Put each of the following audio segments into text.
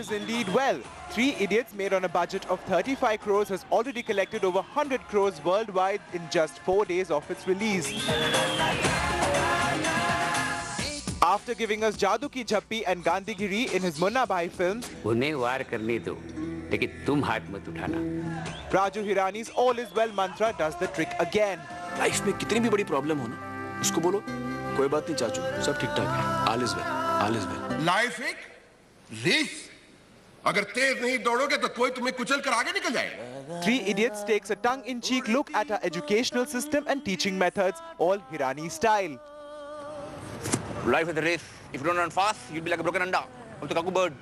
is indeed well. Three Idiots, made on a budget of 35 crores, has already collected over 100 crores worldwide in just 4 days of its release. After giving us Jadoo Ki Jhappi and Gandhigiri in his Munna Bhai films, उन्हें वार करने दो, लेकिन तुम हाथ मत उठाना. Raju Hirani's All Is Well mantra does the trick again. Life में कितनी भी बड़ी प्रॉब्लम हो ना, उसको बोलो कोई बात नहीं चाचू, सब ठीक ठाक है. All is well, all is well. Life एक रेस. अगर तेज नहीं दौड़ोगे तो कोई तुम्हें कुचल कर आगे निकल जाएगा. Three Idiots takes a tongue-in-cheek look at our educational system and teaching methods, all Hirani style. Life is a race. If you don't run fast, you'll be like a broken anda of the cuckoo bird.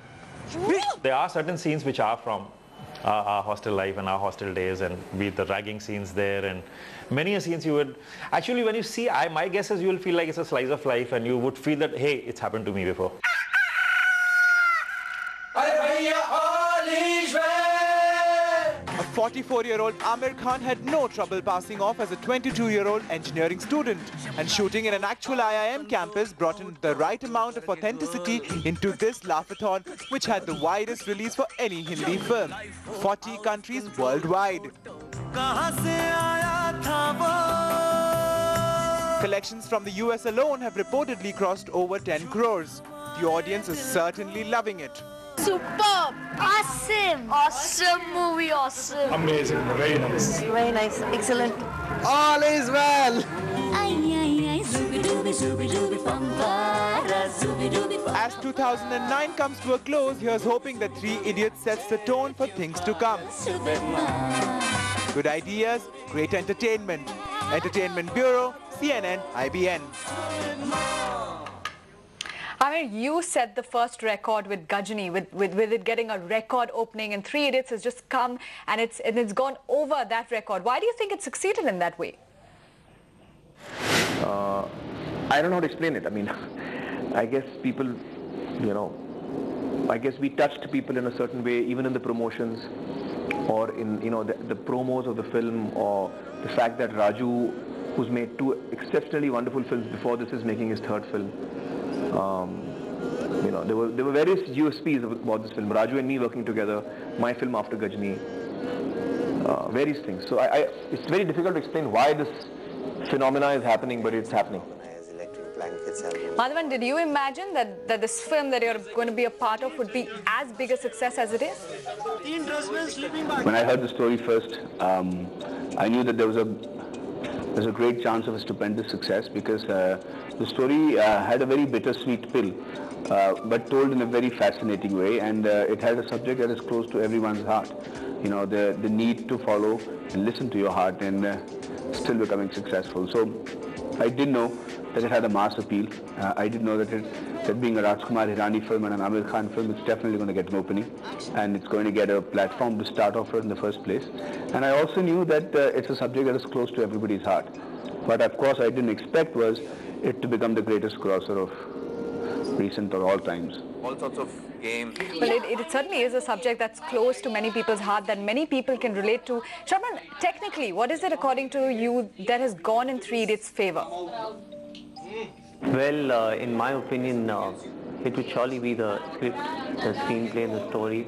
There are certain scenes which are from our hostel life and our hostel days, and be it the ragging scenes there, and many scenes you would actually, when you see, my guess is you will feel like it's a slice of life, and you would feel that, hey, it's happened to me before. A 44-year-old Amir Khan had no trouble passing off as a 22-year-old engineering student, and shooting in an actual IIM campus brought in the right amount of authenticity into this laughathon, which had the widest release for any Hindi film. 40 countries worldwide. Collections from the US alone have reportedly crossed over 10 crores. The audience is certainly loving it. Superb! Awesome! Awesome movie, awesome! Amazing, very nice. Very nice, excellent. All is well! As 2009 comes to a close, here's hoping that Three Idiots sets the tone for things to come. Good ideas, great entertainment. Entertainment Bureau, CNN, IBN. I mean, you set the first record with Ghajini, with it getting a record opening, and Three Idiots has just come and it's gone over that record. Why do you think it succeeded in that way? I don't know how to explain it. I mean, I guess people, I guess we touched people in a certain way, even in the promotions, or in, the promos of the film, or the fact that Raju, who's made two exceptionally wonderful films before this, is making his third film. There were various USPs about this film. Raju and me working together, my film after Ghajini, various things. So it's very difficult to explain why this phenomena is happening, but it's happening. Madhavan, did you imagine that this film that you're going to be a part of would be as big a success as it is? When I heard the story first, I knew that there's a great chance of a stupendous success, because the story had a very bittersweet pill, but told in a very fascinating way, and it has a subject that is close to everyone's heart. The need to follow and listen to your heart and still becoming successful. So I did know that it had a mass appeal. I did know that being a Rajkumar Hirani film and an Amir Khan film, it's definitely going to get an opening, and it's going to get a platform to start off with in the first place. And I also knew that it's a subject that is close to everybody's heart. But of course I didn't expect was it to become the greatest grosser of recent or all times. All sorts of games. Well, it certainly is a subject that's close to many people's heart, that many people can relate to. Shravan, technically, what is it according to you that has gone in Three Idiots' favor? Well, in my opinion, it would surely be the script, the screenplay, and the story.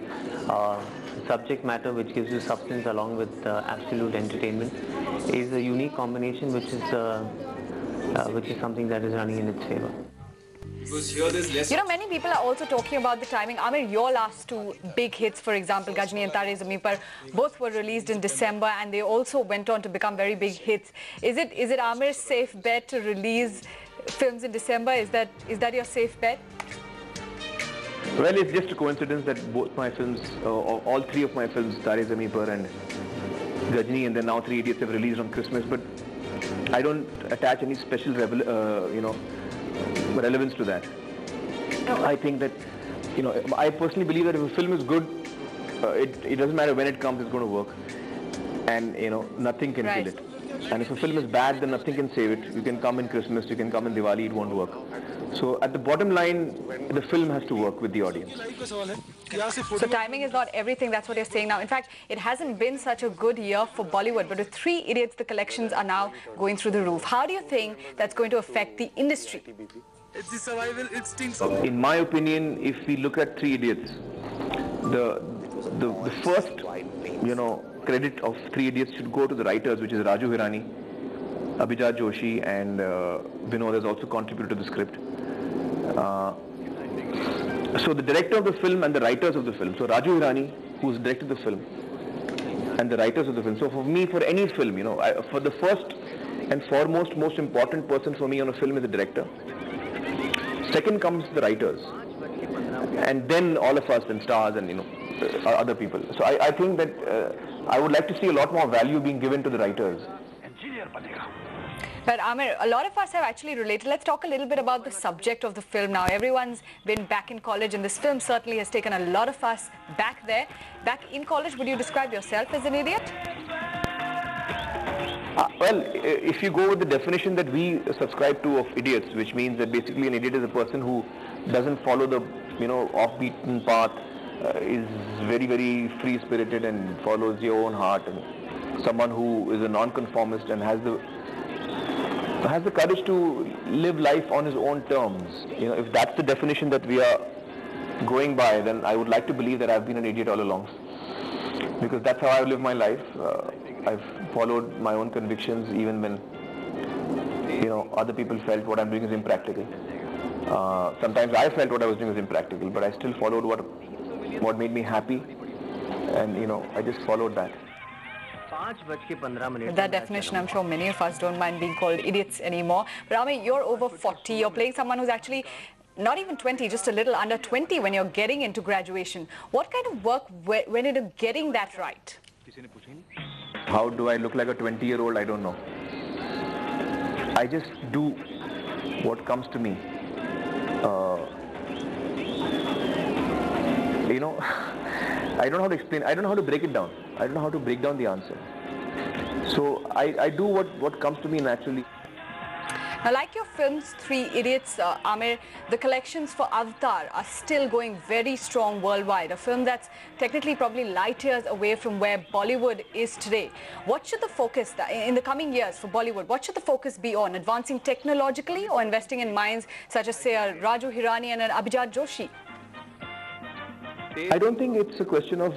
Subject matter, which gives you substance along with absolute entertainment, is a unique combination, which is something that is running in its favor. Many people are also talking about the timing. Amir, your last two big hits, for example, Ghajini and Tare Zameen Par, both were released in December, and they also went on to become very big hits. Is it Amir's safe bet to release films in December? Is that your safe bet? Well, it's just a coincidence that both my films, all three of my films, Tare Zameen Par and Ghajini, and then now Three Idiots, have released on Christmas. But I don't attach any special relevance to that. I think that, I personally believe that if a film is good, it doesn't matter when it comes, it's going to work. And, nothing can kill it. And if a film is bad, then nothing can save it. You can come in Christmas, you can come in Diwali, it won't work. So at the bottom line, the film has to work with the audience. So timing is not everything, that's what you're saying now. In fact, it hasn't been such a good year for Bollywood, but with Three Idiots, the collections are now going through the roof. How do you think that's going to affect the industry? It's the survival instinct. In my opinion, if we look at Three Idiots, the first, credit of Three Idiots should go to the writers, which is Raju Hirani, Abhijat Joshi, and Vinod has also contributed to the script. So the director of the film and the writers of the film. So Raju Hirani, who's directed the film, and the writers of the film. So for me, for any film, for the first and foremost, most important person for me on a film is the director. Second comes the writers, and then all of us and stars and other people. So I think that I would like to see a lot more value being given to the writers. But Amir, a lot of us have actually related. Let's talk a little bit about the subject of the film now. Everyone's been back in college, and this film certainly has taken a lot of us back there. Back in college, would you describe yourself as an idiot? Well, if you go with the definition that we subscribe to of idiots, which means that basically an idiot is a person who doesn't follow the off-beaten path, is very, very free-spirited and follows your own heart, and someone who is a non-conformist and has the courage to live life on his own terms. If that's the definition that we are going by, then I would like to believe that I've been an idiot all along, because that's how I've lived my life. I've followed my own convictions even when other people felt what I'm doing is impractical. Sometimes I felt what I was doing was impractical, but I still followed what made me happy, and I just followed that. With that definition, I'm sure many of us don't mind being called idiots anymore. But Amir, you're over 40. You're playing someone who's actually not even 20, just a little under 20 when you're getting into graduation. What kind of work went into getting that right? How do I look like a 20-year-old? I don't know. I just do what comes to me. I don't know how to explain. I don't know how to break it down. I don't know how to break down the answer. So I do what comes to me naturally. Now, like your films, Three Idiots, Amir, the collections for Avatar are still going very strong worldwide. A film that's technically probably light years away from where Bollywood is today. What should the focus, in the coming years for Bollywood, what should the focus be on? Advancing technologically or investing in minds such as, say, a Raju Hirani and an Abhijat Joshi? I don't think it's a question of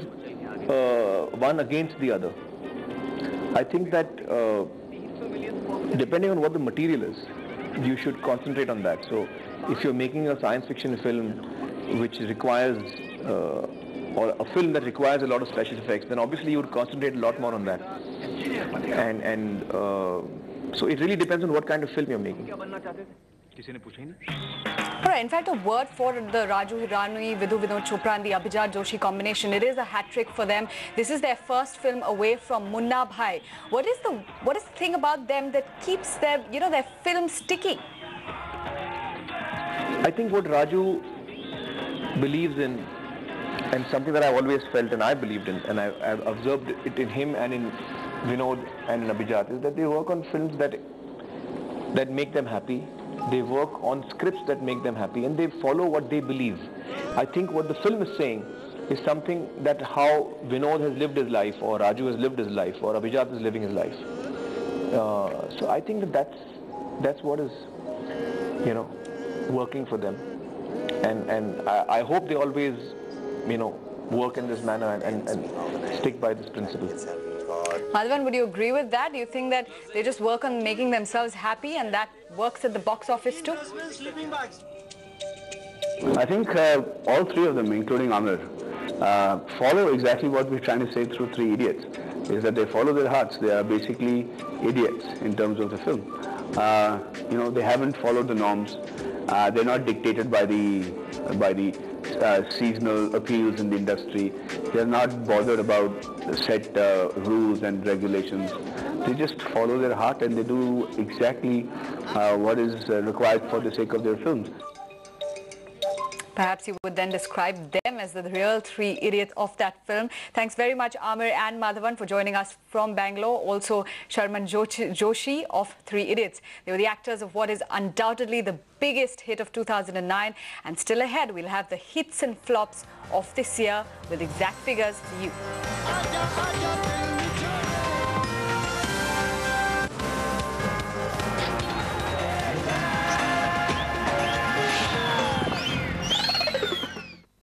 one against the other. I think that depending on what the material is, you should concentrate on that. So if you're making a science fiction film which requires, or a film that requires a lot of special effects, then obviously you would concentrate a lot more on that. And so it really depends on what kind of film you're making. Alright, in fact, a word for the Raju Hirani, Vinod Chopra and the Abhijat Joshi combination. It is a hat-trick for them. This is their first film away from Munna Bhai. What is the thing about them that keeps their film sticky? I think what Raju believes in, and something that I've always felt and I believed in, and I've observed it in him and in Vinod and in Abhijat, is that they work on films that make them happy. They work on scripts that make them happy, and they follow what they believe. I think what the film is saying is something that how Vinod has lived his life, or Raju has lived his life, or Abhijat is living his life. So I think that's what is, working for them. And I hope they always, work in this manner and stick by this principle. Madhavan, would you agree with that? Do you think that they just work on making themselves happy and that works at the box office too? I think all three of them, including Amir, follow exactly what we're trying to say through Three Idiots, is that they follow their hearts. They are basically idiots in terms of the film. They haven't followed the norms. They're not dictated by the seasonal appeals in the industry. They're not bothered about set rules and regulations. They just follow their heart and they do exactly what is required for the sake of their films. Perhaps you would then describe them as the real Three Idiots of that film. Thanks very much, Amir and Madhavan, for joining us from Bangalore. Also, Sharman Joshi of Three Idiots. They were the actors of what is undoubtedly the biggest hit of 2009. And still ahead, we'll have the hits and flops of this year with exact figures for you.